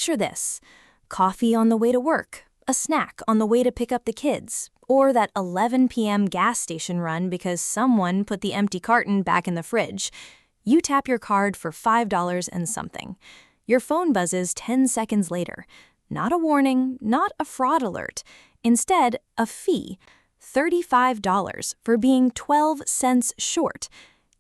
Picture this: coffee on the way to work, a snack on the way to pick up the kids, or that 11 p.m. gas station run because someone put the empty carton back in the fridge. You tap your card for $5 and something. Your phone buzzes 10 seconds later. Not a warning, not a fraud alert. Instead, a fee. $35 for being 12 cents short.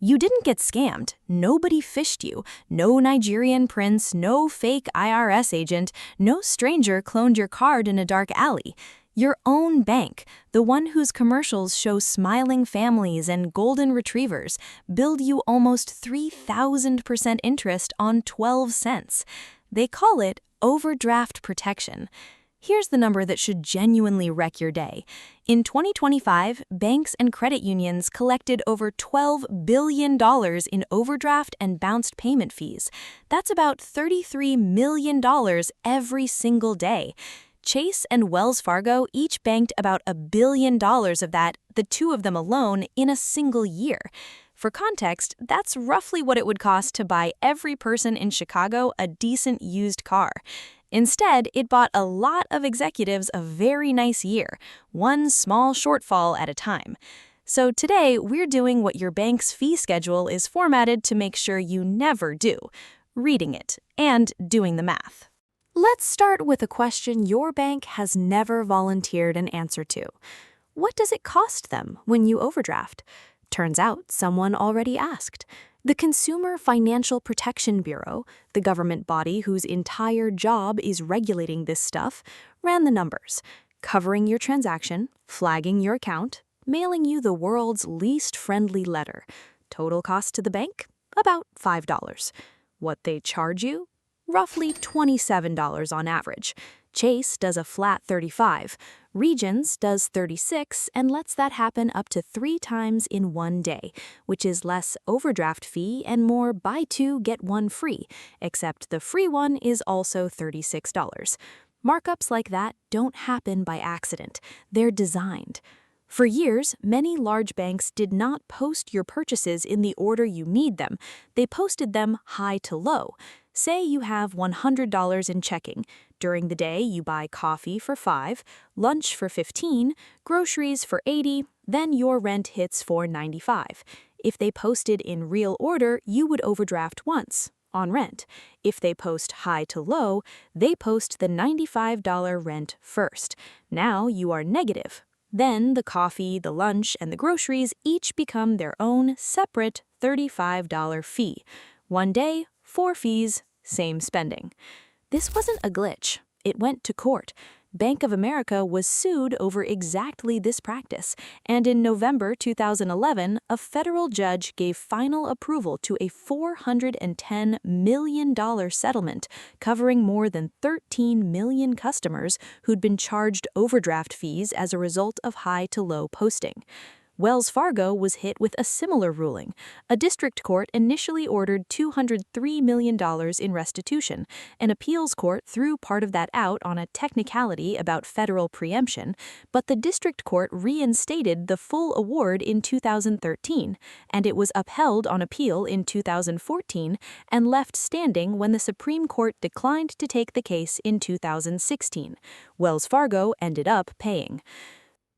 You didn't get scammed. Nobody phished you. No Nigerian prince, no fake IRS agent, no stranger cloned your card in a dark alley. Your own bank, the one whose commercials show smiling families and golden retrievers, billed you almost 3,000% interest on 12 cents. They call it overdraft protection. Here's the number that should genuinely wreck your day. In 2025, banks and credit unions collected over $12 billion in overdraft and bounced payment fees. That's about $33 million every single day. Chase and Wells Fargo each banked about $1 billion of that, the two of them alone, in a single year. For context, that's roughly what it would cost to buy every person in Chicago a decent used car. Instead, it bought a lot of executives a very nice year, one small shortfall at a time. So today, we're doing what your bank's fee schedule is formatted to make sure you never do: reading it and doing the math. Let's start with a question your bank has never volunteered an answer to. What does it cost them when you overdraft? Turns out someone already asked. The Consumer Financial Protection Bureau, the government body whose entire job is regulating this stuff, ran the numbers, covering your transaction, flagging your account, mailing you the world's least friendly letter. Total cost to the bank? About $5. What they charge you? Roughly $27 on average. Chase does a flat $35. Regions does $36 and lets that happen up to 3 times in one day, which is less overdraft fee and more buy 2, get 1 free, except the free one is also $36. Markups like that don't happen by accident. They're designed. For years, many large banks did not post your purchases in the order you need them. They posted them high to low. Say you have $100 in checking. During the day, you buy coffee for $5, lunch for $15, groceries for $80, then your rent hits for $95. If they posted in real order, you would overdraft once, on rent. If they post high to low, they post the $95 rent first. Now you are negative. Then the coffee, the lunch, and the groceries each become their own separate $35 fee. One day, 4 fees, same spending. This wasn't a glitch. It went to court. Bank of America was sued over exactly this practice, and in November 2011, a federal judge gave final approval to a $410 million settlement covering more than 13 million customers who'd been charged overdraft fees as a result of high-to-low posting. Wells Fargo was hit with a similar ruling. A district court initially ordered $203 million in restitution. An appeals court threw part of that out on a technicality about federal preemption, but the district court reinstated the full award in 2013, and it was upheld on appeal in 2014 and left standing when the Supreme Court declined to take the case in 2016. Wells Fargo ended up paying.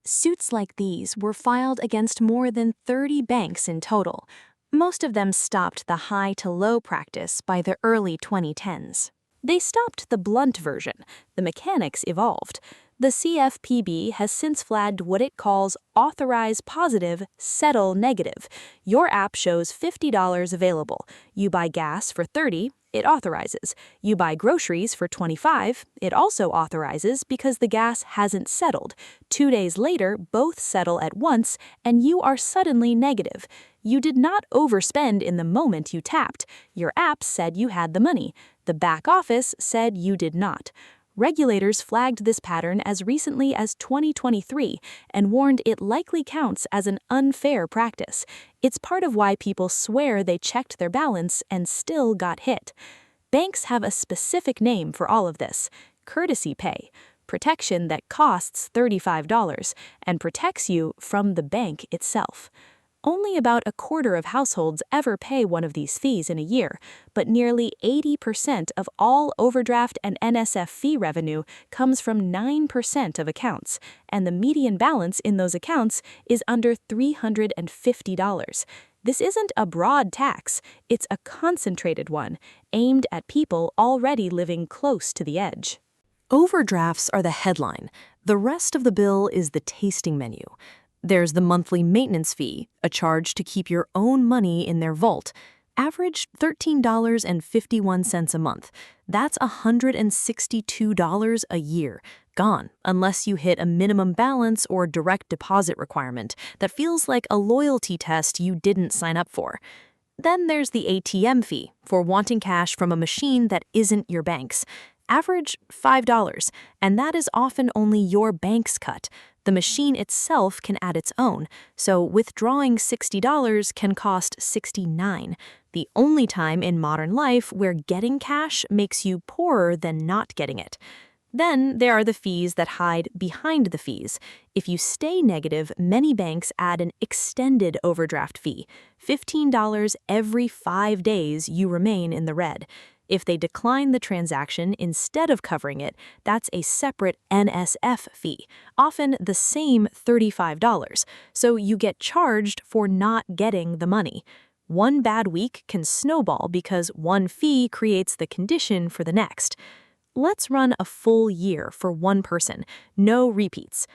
Suits like these were filed against more than 30 banks in total. Most of them stopped the high-to-low practice by the early 2010s. They stopped the blunt version. The mechanics evolved. The CFPB has since flagged what it calls authorize positive, settle negative. Your app shows $50 available. You buy gas for $30, it authorizes. You buy groceries for $25, it also authorizes because the gas hasn't settled. 2 days later, both settle at once, and you are suddenly negative. You did not overspend in the moment you tapped. Your app said you had the money. The back office said you did not. Regulators flagged this pattern as recently as 2023 and warned it likely counts as an unfair practice. It's part of why people swear they checked their balance and still got hit. Banks have a specific name for all of this: courtesy pay, protection that costs $35 and protects you from the bank itself. Only about a quarter of households ever pay one of these fees in a year, but nearly 80% of all overdraft and NSF fee revenue comes from 9% of accounts, and the median balance in those accounts is under $350. This isn't a broad tax, it's a concentrated one, aimed at people already living close to the edge. Overdrafts are the headline. The rest of the bill is the tasting menu. There's the monthly maintenance fee, a charge to keep your own money in their vault. Average $13.51 a month. That's $162 a year. Gone, unless you hit a minimum balance or direct deposit requirement that feels like a loyalty test you didn't sign up for. Then there's the ATM fee for wanting cash from a machine that isn't your bank's. Average $5, and that is often only your bank's cut. The machine itself can add its own, so withdrawing $60 can cost $69. The only time in modern life where getting cash makes you poorer than not getting it. Then there are the fees that hide behind the fees. If you stay negative, many banks add an extended overdraft fee, $15 every 5 days you remain in the red. If they decline the transaction instead of covering it, that's a separate NSF fee, often the same $35, so you get charged for not getting the money. One bad week can snowball because one fee creates the condition for the next. Let's run a full year for one person, no repeats.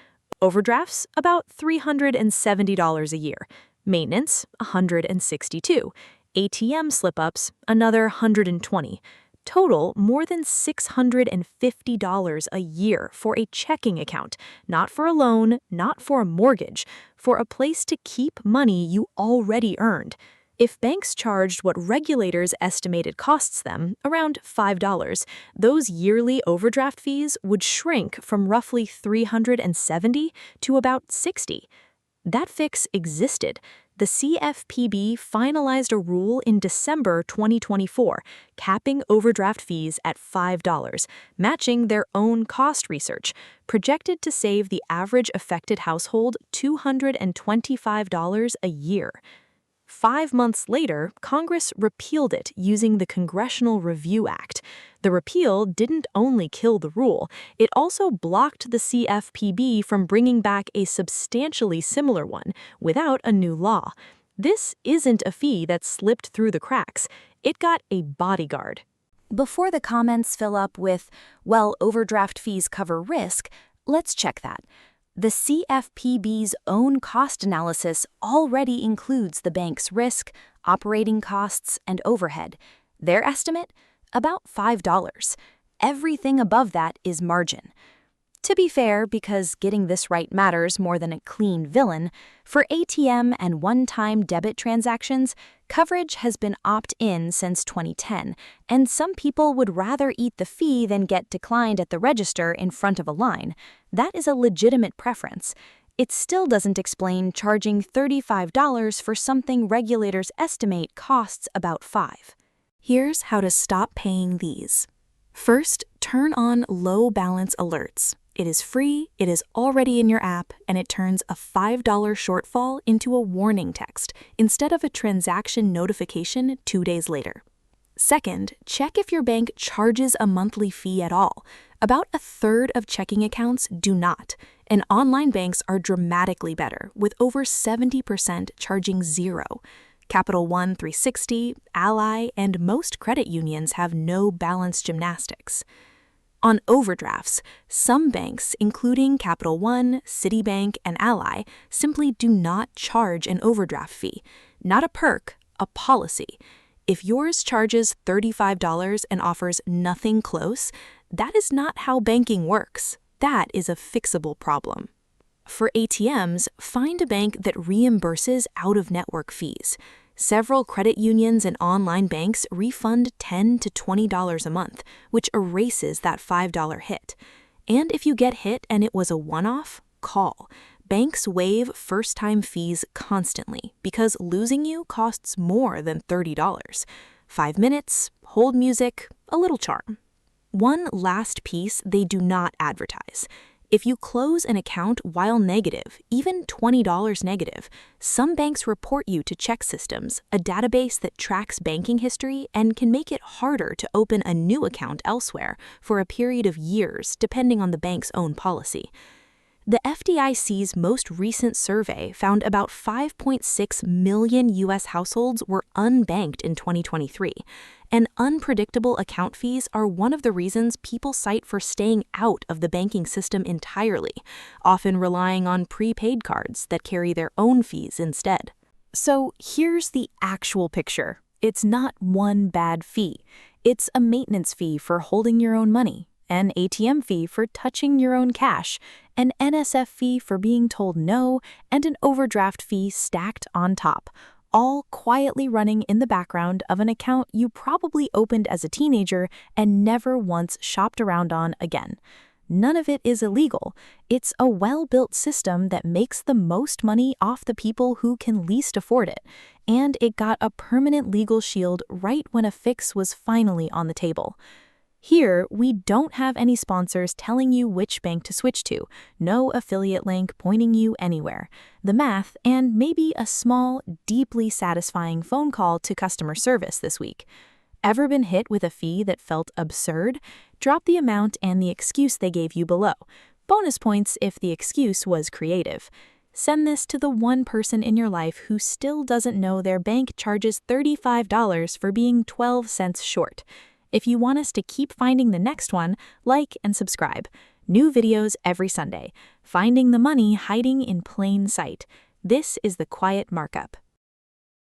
Overdrafts, about $370 a year. Maintenance, $162. ATM slip-ups, another $120. Total, more than $650 a year for a checking account, not for a loan, not for a mortgage, for a place to keep money you already earned. If banks charged what regulators estimated costs them, around $5, those yearly overdraft fees would shrink from roughly $370 to about $60. That fix existed. The CFPB finalized a rule in December 2024, capping overdraft fees at $5, matching their own cost research, projected to save the average affected household $225 a year. 5 months later, Congress repealed it using the Congressional Review Act. The repeal didn't only kill the rule, it also blocked the CFPB from bringing back a substantially similar one without a new law. This isn't a fee that slipped through the cracks. It got a bodyguard. Before the comments fill up with, well, overdraft fees cover risk, let's check that. The CFPB's own cost analysis already includes the bank's risk, operating costs, and overhead. Their estimate? About $5. Everything above that is margin. To be fair, because getting this right matters more than a clean villain, for ATM and one-time debit transactions, coverage has been opt-in since 2010, and some people would rather eat the fee than get declined at the register in front of a line. That is a legitimate preference. It still doesn't explain charging $35 for something regulators estimate costs about $5. Here's how to stop paying these. First, turn on low balance alerts. It is free, it is already in your app, and it turns a $5 shortfall into a warning text instead of a transaction notification 2 days later. Second, check if your bank charges a monthly fee at all. About a third of checking accounts do not, and online banks are dramatically better, with over 70% charging $0. Capital One 360, Ally, and most credit unions have no balance gymnastics. On overdrafts, some banks, including Capital One, Citibank, and Ally, simply do not charge an overdraft fee. Not a perk, a policy. If yours charges $35 and offers nothing close, that is not how banking works. That is a fixable problem. For ATMs, find a bank that reimburses out-of-network fees. Several credit unions and online banks refund $10 to $20 a month, which erases that $5 hit. And if you get hit and it was a one-off, call. Banks waive first-time fees constantly because losing you costs more than $30. 5 minutes, hold music, a little charm. One last piece they do not advertise. If you close an account while negative, even $20 negative, some banks report you to check systems, a database that tracks banking history and can make it harder to open a new account elsewhere for a period of years, depending on the bank's own policy. The FDIC's most recent survey found about 5.6 million U.S. households were unbanked in 2023, and unpredictable account fees are one of the reasons people cite for staying out of the banking system entirely, often relying on prepaid cards that carry their own fees instead. So here's the actual picture. It's not one bad fee. It's a maintenance fee for holding your own money, an ATM fee for touching your own cash, an NSF fee for being told no, and an overdraft fee stacked on top, all quietly running in the background of an account you probably opened as a teenager and never once shopped around on again. None of it is illegal. It's a well-built system that makes the most money off the people who can least afford it, and it got a permanent legal shield right when a fix was finally on the table. Here, we don't have any sponsors telling you which bank to switch to, no affiliate link pointing you anywhere. The math, and maybe a small, deeply satisfying phone call to customer service this week. Ever been hit with a fee that felt absurd? Drop the amount and the excuse they gave you below. Bonus points if the excuse was creative. Send this to the one person in your life who still doesn't know their bank charges $35 for being 12 cents short. If you want us to keep finding the next one, like and subscribe. New videos every Sunday. Finding the money hiding in plain sight. This is the Quiet Markup.